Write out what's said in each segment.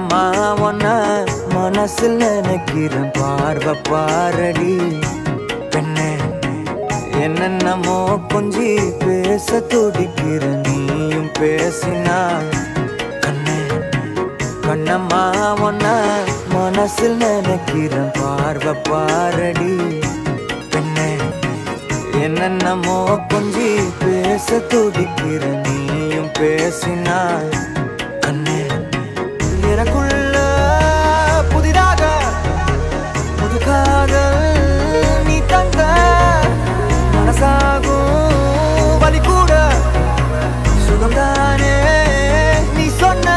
கண்ணம்மா ஒன்ன மனசில் நினைக்கிறேன் பார்வை பாரடி பெண்ணே என்னென்னமோ கொஞ்சி பேச துடிக்கிற நீயும் பேசினா கண்ணே கண்ணம்மா ஒன்ன மனசில் நினைக்கிறேன் பார்வை பாரடி பெண்ணே என்னென்னமோ கொஞ்சி பேச துடிக்கிற நீயும் பேசினா கண்ணே எனக்குள்ள புதிதாக புது காதல் நீ தந்த மனசாகும் வலி கூட சுகம்தானே நீ சொன்ன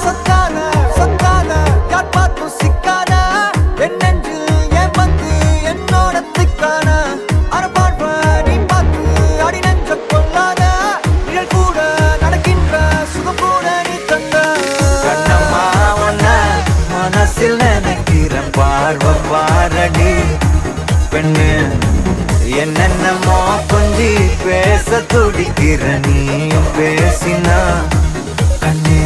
சத்தான சத்தான யார் பார்த்தும் சிக்கான என் நெஞ்சில் என் வந்து என்னோட திக்கான அரபாழ்வ நீ பார்த்து அடி நெஞ்ச கொள்ளாத நிழல் கூட நடக்கின்ற சுகம் கூட நீ தந்த கண்ணம்மா ஒன்ன மனசில் நினைக்கிறேன் பார்வை பாரடி பெண்ணு என்னென்னமோ கொஞ்சி பேச துடிக்கிற நீயும் பேசினா கண்ணே